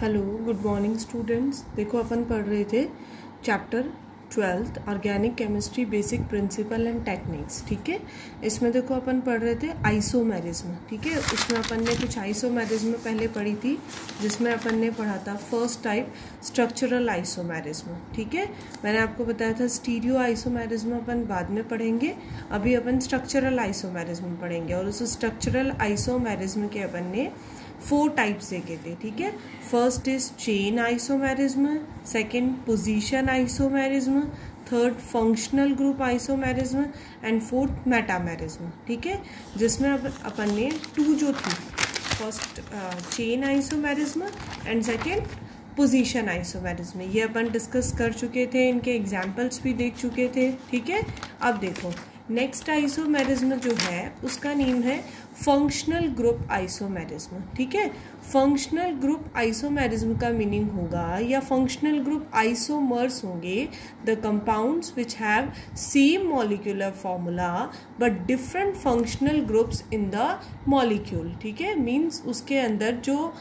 Hello, good morning students. देखो अपन पढ़ रहे थे chapter 12 organic chemistry basic principle and techniques. ठीक है, इसमें देखो अपन पढ़ रहे थे आइसोमेरिज्म। ठीक है, उसमें अपन ने कुछ आइसोमेरिज्म पहले पढ़ी थी, जिसमें अपन ने पढ़ा था फर्स्ट टाइप स्ट्रक्चरल आइसोमेरिज्म। ठीक है, मैंने आपको बताया था स्टीरियो आइसोमेरिज्म अपन बाद में पढ़ेंगे, अभी अपन स्ट्रक्चरल आइसोमेरिज्म पढ़ेंगे। और उस स्ट्रक्चरल आइसोमेरिज्म के अपन ने 4 टाइप्स देखे थे। ठीक है, first is chain isomerism, second position isomerism, third functional group isomerism and fourth metamerism. ठीक है, जिसमें अपन ने 2 जो थी, first chain isomerism and second position isomerism, ये अपन डिस्कस कर चुके थे, इनके एग्जाम्पल्स भी देख चुके थे। ठीक है, अब देखो नेक्स्ट आइसोमेरिज्म जो है उसका नेम है फंक्शनल ग्रुप आइसोमेरिज्म। ठीक है, फंक्शनल ग्रुप आइसोमेरिज्म का मीनिंग होगा, या फंक्शनल ग्रुप आइसोमर्स होंगे the compounds which have same molecular formula but different functional groups in the molecule. ठीक है, मीन्स उसके अंदर जो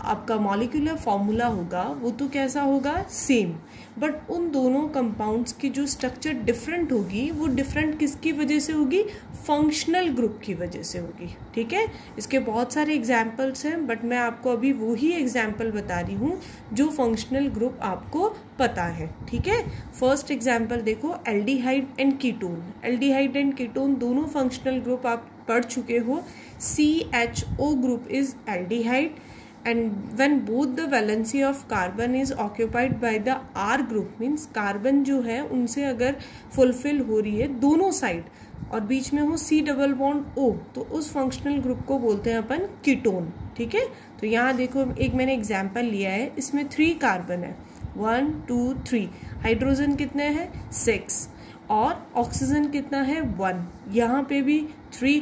आपका मॉलिक्यूलर फॉर्मूला होगा वो तो कैसा होगा, सेम, बट उन दोनों कंपाउंड्स की जो स्ट्रक्चर डिफरेंट होगी वो डिफरेंट किसकी वजह से होगी, फंक्शनल ग्रुप की वजह से होगी। ठीक है, इसके बहुत सारे एग्जाम्पल्स हैं, बट मैं आपको अभी वही एग्जाम्पल बता रही हूँ जो फंक्शनल ग्रुप आपको पता है। ठीक है, फर्स्ट एग्जाम्पल देखो, aldehyde and ketone. Aldehyde and ketone दोनों फंक्शनल ग्रुप आप पढ़ चुके हो। CHO group is aldehyde and when both the valency of carbon is occupied by the R group, means carbon जो है उनसे अगर फुलफिल हो रही है दोनों साइड और बीच में हो C डबल बॉन्ड O, तो उस फंक्शनल ग्रुप को बोलते हैं अपन कीटोन। ठीक है, तो यहाँ देखो एक मैंने एग्जाम्पल लिया है, इसमें 3 कार्बन है, 1 2 3, हाइड्रोजन कितने हैं 6 और ऑक्सीजन कितना है 1। यहाँ पे भी 3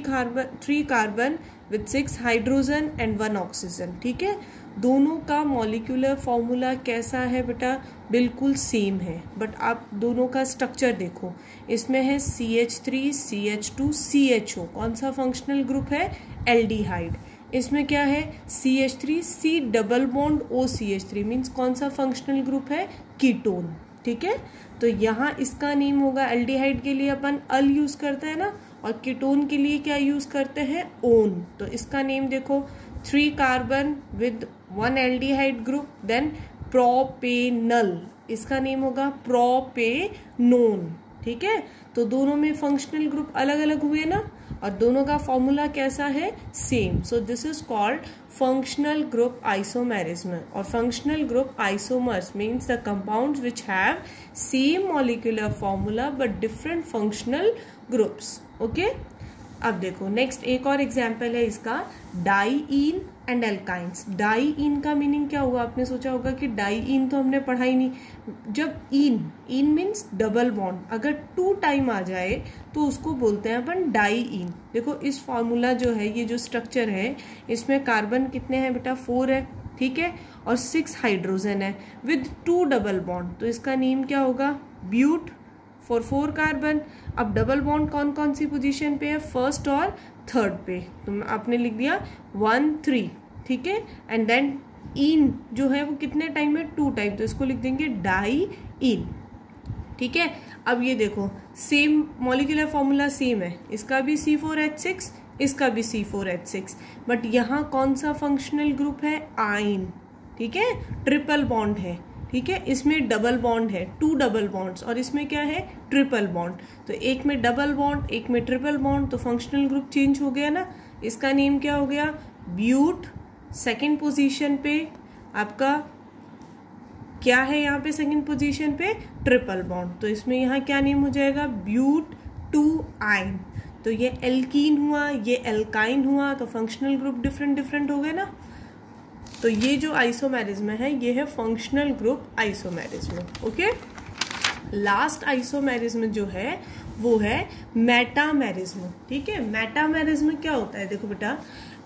carbon with 6 hydrogen and 1 oxygen. ठीक है, दोनों का मॉलिक्यूलर फॉर्मूला कैसा है बेटा, बिल्कुल सेम है, बट आप दोनों का स्ट्रक्चर देखो, इसमें है CH3 CH2 CHO, कौन सा फंक्शनल ग्रुप है, एल्डिहाइड। इसमें क्या है CH3 C double bond O CH3, means कौन सा फंक्शनल ग्रुप है, कीटोन। ठीक है, तो यहाँ इसका नेम होगा, एल्डिहाइड के लिए अपन अल यूज करते हैं ना, और कीटोन के लिए क्या यूज करते हैं, ओन। तो इसका नेम देखो, 3 carbon with 1 aldehyde group, then propanal, इसका नेम होगा प्रोपेनोन। ठीक है, तो दोनों में फंक्शनल ग्रुप अलग अलग हुए ना, और दोनों का फॉर्मूला कैसा है, same. So this is called functional group isomerism. और functional group isomers means the compounds which have same molecular formula but different functional groups. Okay, अब देखो नेक्स्ट एक और एग्जाम्पल है इसका, डाईइन एंड एल्काइंस। डाईइन का मीनिंग क्या हुआ, आपने सोचा होगा कि डाईइन तो हमने पढ़ा ही नहीं। जब इन मीन्स डबल बॉन्ड, अगर 2 टाइम आ जाए तो उसको बोलते हैं अपन डाईइन। देखो इस फॉर्मूला जो है, ये जो स्ट्रक्चर है, इसमें कार्बन कितने हैं बेटा, 4 है। ठीक है, और 6 हाइड्रोजन है विद 2 डबल बॉन्ड, तो इसका नेम क्या होगा, ब्यूट फॉर 4 कार्बन। अब डबल बॉन्ड कौन कौन सी पोजीशन पे है, फर्स्ट और थर्ड पे, तो आपने लिख दिया 1 3। ठीक है, एंड देन इन जो है वो कितने टाइम है, 2 टाइम, तो इसको लिख देंगे डाई इन। ठीक है, अब ये देखो सेम मॉलिक्यूलर फॉर्मूला सेम है, इसका भी C4H6, इसका भी C4H6, बट यहाँ कौन सा फंक्शनल ग्रुप है, आइन। ठीक है, ट्रिपल बॉन्ड है। ठीक है, इसमें डबल बॉन्ड है, 2 डबल बॉन्ड्स, और इसमें क्या है, ट्रिपल बॉन्ड। तो एक में डबल बॉन्ड, एक में ट्रिपल बॉन्ड, तो फंक्शनल ग्रुप चेंज हो गया ना। इसका नेम क्या हो गया, ब्यूट। सेकंड पोजीशन पे आपका क्या है, यहाँ पे सेकंड पोजीशन पे ट्रिपल बॉन्ड, तो इसमें यहाँ क्या नेम हो जाएगा, ब्यूट 2 आइन। तो ये एल्कीन हुआ, ये एल्काइन हुआ, तो फंक्शनल ग्रुप डिफरेंट डिफरेंट हो गए ना। तो ये जो आइसोमेरिज्म है ये है functional group isomerism. Okay, last isomerism जो है वो है मेटामेरिज्म। ठीक है, मेटामेरिज्म क्या होता है, देखो बेटा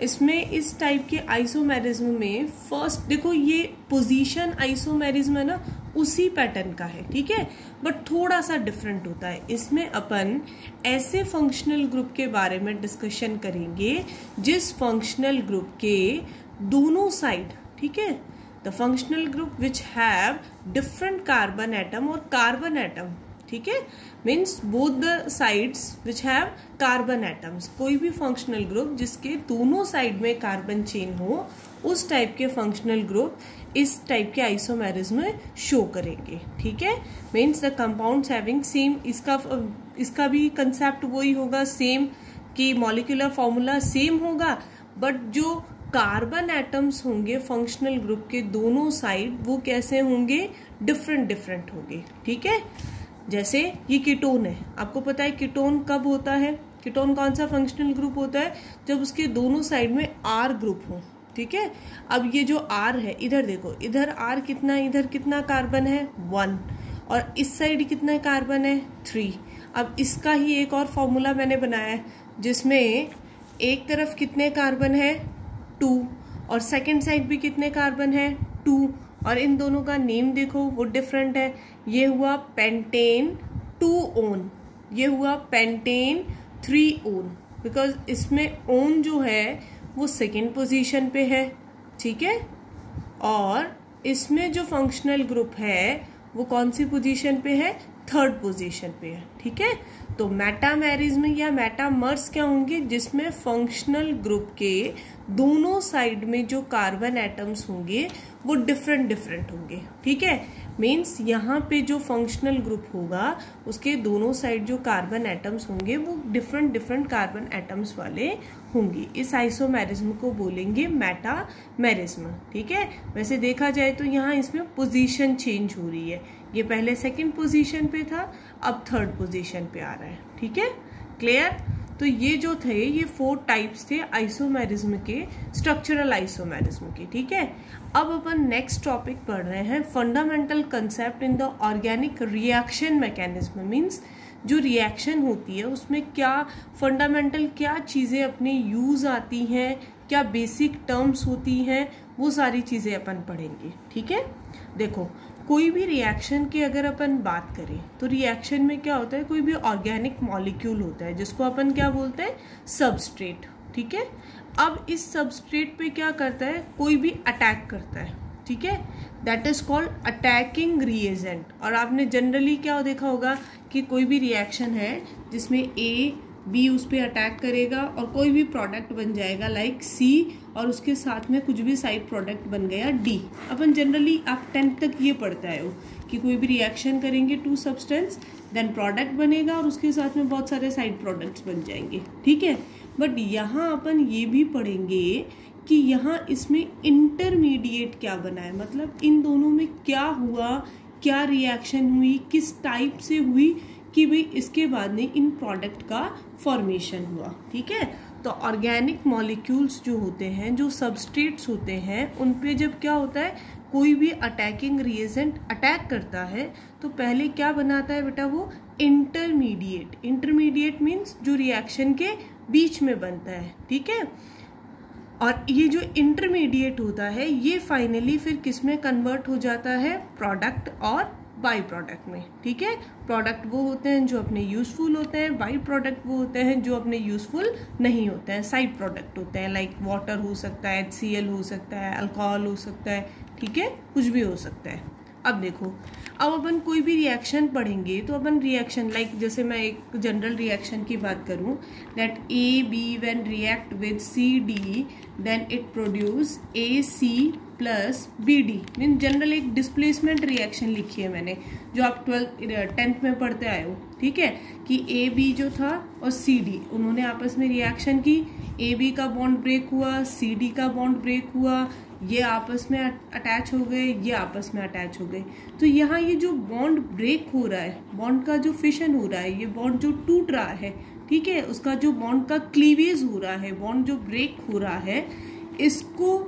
इसमें इस टाइप के आइसोमेरिज्म में फर्स्ट देखो ये पोजीशन आइसोमेरिज्म है ना, उसी पैटर्न का है। ठीक है, बट थोड़ा सा डिफरेंट होता है। इसमें अपन ऐसे फंक्शनल ग्रुप के बारे में डिस्कशन करेंगे जिस फंक्शनल ग्रुप के दोनों साइड, ठीक है, the functional group which have different carbon atom और कार्बन एटम, ठीक है, means both the sides which have carbon atoms. कोई भी फंक्शनल ग्रुप जिसके दोनों साइड में कार्बन चेन हो, उस टाइप के फंक्शनल ग्रुप इस टाइप के आइसोमेरिज्म में शो करेंगे, ठीक है। Means the compounds having same, इसका भी कंसेप्ट वही होगा, सेम कि मॉलिक्यूलर फॉर्मूला सेम होगा, बट जो कार्बन एटम्स होंगे फंक्शनल ग्रुप के दोनों साइड, वो कैसे होंगे, डिफरेंट डिफरेंट होंगे, ठीक है। जैसे ये कीटोन है, आपको पता है कीटोन कब होता है, कीटोन कौन सा फंक्शनल ग्रुप होता है, जब उसके दोनों साइड में R ग्रुप हो, ठीक है। अब ये जो R है, इधर देखो, इधर R कितना, इधर कितना कार्बन है 1, और इस साइड कितना कार्बन है 3। अब इसका ही एक और फॉर्मूला मैंने बनाया है जिसमें एक तरफ कितने कार्बन है 2 और सेकंड साइड भी कितने कार्बन है 2, और इन दोनों का नेम देखो वो डिफरेंट है। ये हुआ पेंटेन 2 ओन, ये हुआ पेंटेन 3 ओन, बिकॉज इसमें ओन जो है वो सेकेंड पोजीशन पे है, ठीक है, और इसमें जो फंक्शनल ग्रुप है वो कौन सी पोजीशन पे है, थर्ड पोजीशन पे है, ठीक है। तो मेटामेरिज्म या मेटामर्स क्या होंगे, जिसमें फंक्शनल ग्रुप के दोनों साइड में जो कार्बन एटम्स होंगे वो डिफरेंट डिफरेंट होंगे, ठीक है। मीन्स यहाँ पे जो फंक्शनल ग्रुप होगा उसके दोनों साइड जो कार्बन एटम्स होंगे वो डिफरेंट डिफरेंट कार्बन एटम्स वाले होंगे। इस आइसोमेरिज्म को बोलेंगे मेटामेरिज्म, ठीक है। वैसे देखा जाए तो यहाँ इसमें पोजीशन चेंज हो रही है, ये पहले सेकंड पोजीशन पे था, अब थर्ड पोजीशन पे आ रहा है, ठीक है, क्लियर। तो ये जो थे ये 4 टाइप्स थे आइसोमेरिज्म के, स्ट्रक्चरल आइसोमेरिज्म के, ठीक है। अब अपन नेक्स्ट टॉपिक पढ़ रहे हैं, fundamental concept in the organic reaction mechanism. Means जो रिएक्शन होती है उसमें क्या फंडामेंटल क्या चीज़ें अपने यूज आती हैं, क्या बेसिक टर्म्स होती हैं, वो सारी चीज़ें अपन पढ़ेंगे, ठीक है। देखो, कोई भी रिएक्शन की अगर अपन बात करें तो रिएक्शन में क्या होता है, कोई भी ऑर्गेनिक मॉलिक्यूल होता है जिसको अपन क्या बोलते हैं, सबस्ट्रेट, ठीक है। अब इस सबस्ट्रेट पे क्या करता है, कोई भी अटैक करता है, ठीक है, that is called attacking reagent. और आपने जनरली क्या देखा होगा कि कोई भी रिएक्शन है जिसमें A B उस पर अटैक करेगा और कोई भी प्रोडक्ट बन जाएगा लाइक C, और उसके साथ में कुछ भी साइड प्रोडक्ट बन गया D। अपन जनरली आप 10th तक ये पढ़ते आए हो कि कोई भी रिएक्शन करेंगे 2 सब्सटेंस, देन प्रोडक्ट बनेगा और उसके साथ में बहुत सारे साइड प्रोडक्ट्स बन जाएंगे, ठीक है। बट यहाँ अपन ये भी पढ़ेंगे कि यहाँ इसमें इंटरमीडिएट क्या बना है, मतलब इन दोनों में क्या हुआ, क्या रिएक्शन हुई, किस टाइप से हुई कि भाई इसके बाद में इन प्रोडक्ट का फॉर्मेशन हुआ, ठीक है। तो ऑर्गेनिक मॉलिक्यूल्स जो होते हैं, जो सबस्ट्रेट्स होते हैं, उन पे जब क्या होता है, कोई भी अटैकिंग रिएजेंट अटैक करता है तो पहले क्या बनाता है बेटा, वो इंटरमीडिएट। इंटरमीडिएट मीन्स जो रिएक्शन के बीच में बनता है, ठीक है। और ये जो इंटरमीडिएट होता है ये फाइनली फिर किस में कन्वर्ट हो जाता है, प्रोडक्ट और बाई प्रोडक्ट में, ठीक है। प्रोडक्ट वो होते हैं जो अपने यूजफुल होते हैं, बाई प्रोडक्ट वो होते हैं जो अपने यूजफुल नहीं होते हैं, साइड प्रोडक्ट होते हैं, लाइक वाटर हो सकता है, HCl हो सकता है, अल्कोहल हो सकता है, ठीक है, कुछ भी हो सकता है। अब देखो, अब अपन कोई भी रिएक्शन पढ़ेंगे तो अपन रिएक्शन लाइक जैसे मैं एक जनरल रिएक्शन की बात करूं, that AB when react with CD then it produce AC plus BD। Mean general एक डिस्प्लेसमेंट रिएक्शन लिखी है मैंने, जो आप 10th में पढ़ते आए हो, ठीक है, कि AB जो था और CD उन्होंने आपस में रिएक्शन की, AB का बॉन्ड ब्रेक हुआ, CD का बॉन्ड ब्रेक हुआ, ये आपस में अटैच हो गए, ये आपस में अटैच हो गए। तो यहाँ ये जो बॉन्ड ब्रेक हो रहा है, बॉन्ड का जो फिशन हो रहा है, ये बॉन्ड जो टूट रहा है, ठीक है, उसका जो बॉन्ड का क्लीवेज हो रहा है, बॉन्ड जो ब्रेक हो रहा है, इसको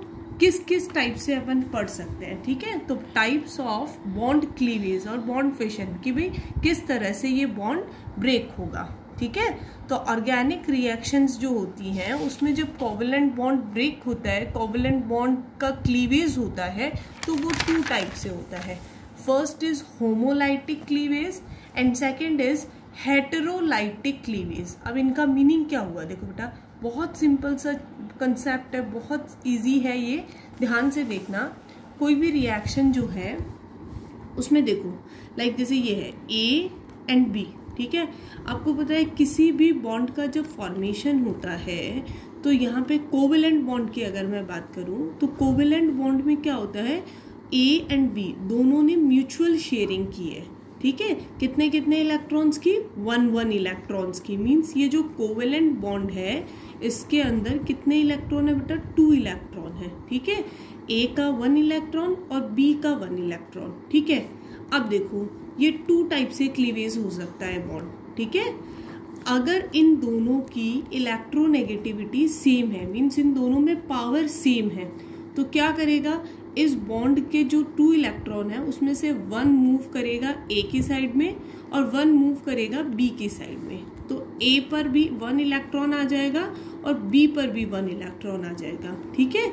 किस किस टाइप से अपन पढ़ सकते हैं, ठीक है। तो टाइप्स ऑफ बॉन्ड क्लीवेज और बॉन्ड फिशन, कि भाई किस तरह से ये बॉन्ड ब्रेक होगा, ठीक है। तो ऑर्गेनिक रिएक्शंस जो होती हैं उसमें जब कोवेलेंट बॉन्ड ब्रेक होता है, कोवेलेंट बॉन्ड का क्लीवेज होता है, तो वो 2 टाइप से होता है। First is homolytic cleavage and second is heterolytic cleavage. अब इनका मीनिंग क्या हुआ, देखो बेटा, बहुत सिंपल सा कंसेप्ट है, बहुत इजी है, ये ध्यान से देखना। कोई भी रिएक्शन जो है उसमें देखो लाइक जैसे ये है A एंड B, ठीक है। आपको पता है किसी भी बॉन्ड का जब फॉर्मेशन होता है तो यहाँ पे कोवेलेंट बॉन्ड की अगर मैं बात करूँ तो कोवेलेंट बॉन्ड में क्या होता है, A एंड B दोनों ने म्यूचुअल शेयरिंग की है, ठीक है। कितने कितने इलेक्ट्रॉन्स की, 1 इलेक्ट्रॉन्स की। मींस ये जो कोवेलेंट बॉन्ड है इसके अंदर कितने इलेक्ट्रॉन है बेटा, 2 इलेक्ट्रॉन है, ठीक है। A का 1 इलेक्ट्रॉन और B का 1 इलेक्ट्रॉन, ठीक है। अब देखो ये 2 टाइप से क्लीवेज हो सकता है बॉन्ड, ठीक है। अगर इन दोनों की इलेक्ट्रोनेगेटिविटी सेम है, मीन्स इन दोनों में पावर सेम है, तो क्या करेगा, इस बॉन्ड के जो 2 इलेक्ट्रॉन है उसमें से 1 मूव करेगा A की साइड में और 1 मूव करेगा B की साइड में। तो A पर भी 1 इलेक्ट्रॉन आ जाएगा और B पर भी 1 इलेक्ट्रॉन आ जाएगा, ठीक है।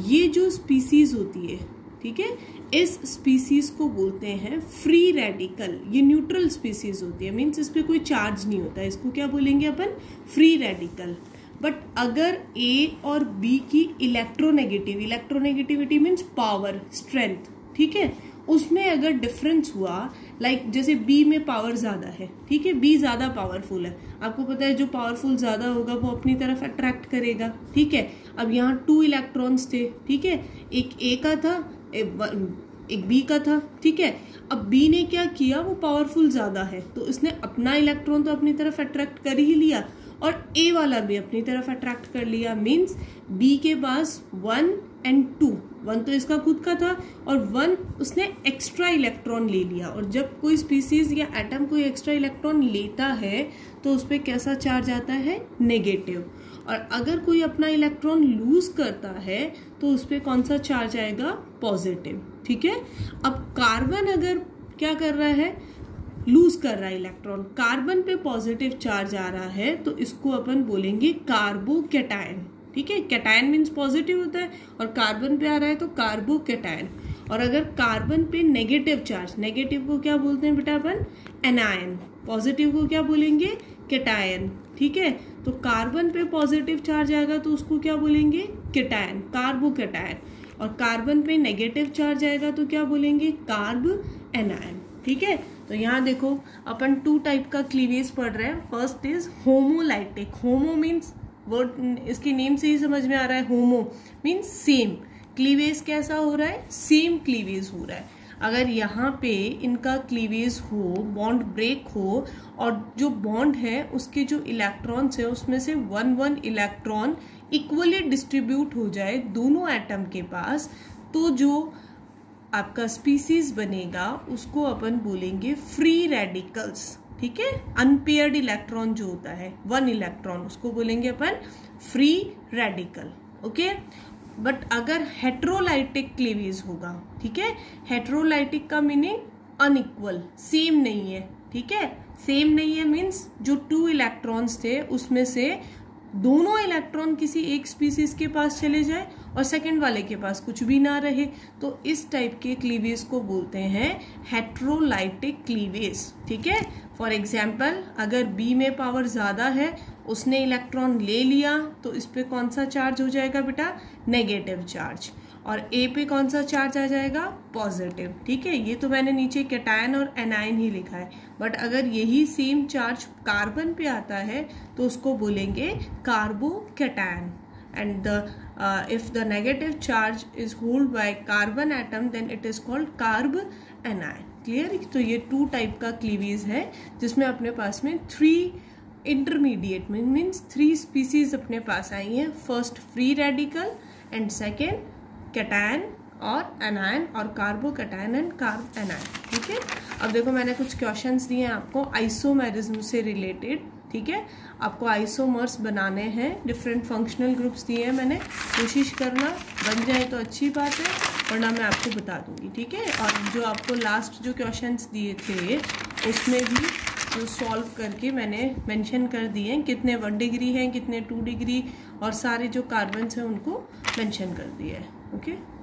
ये जो स्पीसीज होती है, ठीक है, इस स्पीसीज को बोलते हैं फ्री रेडिकल। ये न्यूट्रल स्पीसीज होती है, मीन्स इस पे कोई चार्ज नहीं होता है, इसको क्या बोलेंगे अपन, फ्री रेडिकल। बट अगर A और B की इलेक्ट्रोनेगेटिविटी मीन्स पावर, स्ट्रेंथ, ठीक है, उसमें अगर डिफरेंस हुआ, लाइक जैसे B में पावर ज्यादा है, ठीक है, B ज्यादा पावरफुल है। आपको पता है जो पावरफुल ज्यादा होगा वो अपनी तरफ अट्रैक्ट करेगा, ठीक है। अब यहाँ 2 इलेक्ट्रॉन्स थे, ठीक है, एक A का था एक B का था, ठीक है। अब B ने क्या किया, वो पावरफुल ज्यादा है तो इसने अपना इलेक्ट्रॉन तो अपनी तरफ अट्रैक्ट कर ही लिया और A वाला भी अपनी तरफ अट्रैक्ट कर लिया। मींस B के पास 1 एंड 2, 1 तो इसका खुद का था और 1 उसने एक्स्ट्रा इलेक्ट्रॉन ले लिया। और जब कोई स्पीसीज या एटम कोई एक्स्ट्रा इलेक्ट्रॉन लेता है तो उस पर कैसा चार्ज आता है, नेगेटिव। और अगर कोई अपना इलेक्ट्रॉन लूज करता है तो उस पर कौन सा चार्ज आएगा, पॉजिटिव, ठीक है। अब कार्बन अगर क्या कर रहा है, लूज कर रहा है इलेक्ट्रॉन, कार्बन पे पॉजिटिव चार्ज आ रहा है तो इसको अपन बोलेंगे कार्बोकैटायन, ठीक है। कैटायन मीन्स पॉजिटिव होता है और कार्बन पे आ रहा है तो कार्बोकैटायन। और अगर कार्बन पे नेगेटिव चार्ज, नेगेटिव को क्या बोलते हैं बेटा अपन, एनायन, पॉजिटिव को क्या बोलेंगे, कैटायन, ठीक है। तो कार्बन पे पॉजिटिव चार्ज आएगा तो उसको क्या बोलेंगे, कैटायन, कार्बोकैटायन। और कार्बन पे नेगेटिव चार्ज आएगा तो क्या बोलेंगे, कार्ब एनायन, ठीक है। तो यहाँ देखो अपन 2 टाइप का क्लीवेज पढ़ रहे हैं। First is homolytic. Homo means word इसकी नेम से ही समझ में आ रहा है, होमो मीन्स सेम। क्लीवेज कैसा हो रहा है, सेम क्लीवेज हो रहा है। अगर यहाँ पे इनका क्लीवेज हो, बॉन्ड ब्रेक हो और जो बॉन्ड है उसके जो इलेक्ट्रॉन्स है उसमें से 1 इलेक्ट्रॉन इक्वली डिस्ट्रीब्यूट हो जाए दोनों एटम के पास, तो जो आपका स्पीसीज बनेगा उसको अपन बोलेंगे फ्री रेडिकल्स, ठीक है। अनपेयर्ड इलेक्ट्रॉन जो होता है 1 इलेक्ट्रॉन, उसको बोलेंगे अपन फ्री रेडिकल, ओके। बट अगर हेट्रोलाइटिक क्लीवेज होगा, ठीक है, हेट्रोलाइटिक का मीनिंग अनइक्वल, सेम नहीं है, ठीक है। सेम नहीं है मीन्स जो 2 इलेक्ट्रॉन्स थे उसमें से दोनों इलेक्ट्रॉन किसी एक स्पीसीज के पास चले जाए और सेकंड वाले के पास कुछ भी ना रहे, तो इस टाइप के क्लीवेज को बोलते हैं हेट्रोलाइटिक क्लीवेज, ठीक है। फॉर एग्जाम्पल अगर B में पावर ज्यादा है, उसने इलेक्ट्रॉन ले लिया तो इस पे कौन सा चार्ज हो जाएगा बेटा, नेगेटिव चार्ज। और A पे कौन सा चार्ज आ जाएगा, पॉजिटिव, ठीक है। ये तो मैंने नीचे कैटायन और एनायन ही लिखा है, बट अगर यही सेम चार्ज कार्बन पे आता है तो उसको बोलेंगे carbocation. And if the negative charge is held by carbon atom then it is called carb anion, clear. तो ये 2 टाइप का क्लीवेज है जिसमें अपने पास में 3 इंटरमीडिएट मीन्स 3 स्पीसीज अपने पास आई हैं। First free radical and second cation और एनायन और कार्बोकैटायन एंड कार्ब एनायन, ठीक है। अब देखो मैंने कुछ क्वेश्चंस दिए हैं आपको आइसोमेरिज्म से रिलेटेड, ठीक है। आपको आइसोमर्स बनाने हैं, डिफरेंट फंक्शनल ग्रुप्स दिए हैं मैंने, कोशिश करना बन जाए तो अच्छी बात है, वरना मैं आपको बता दूंगी, ठीक है। और जो आपको लास्ट जो क्वेश्चंस दिए थे उसमें भी जो सॉल्व करके मैंने मेंशन कर दिए हैं, कितने 1 डिग्री हैं, कितने 2 डिग्री, और सारे जो कार्बन्स हैं उनको मेंशन कर दिए है, ओके।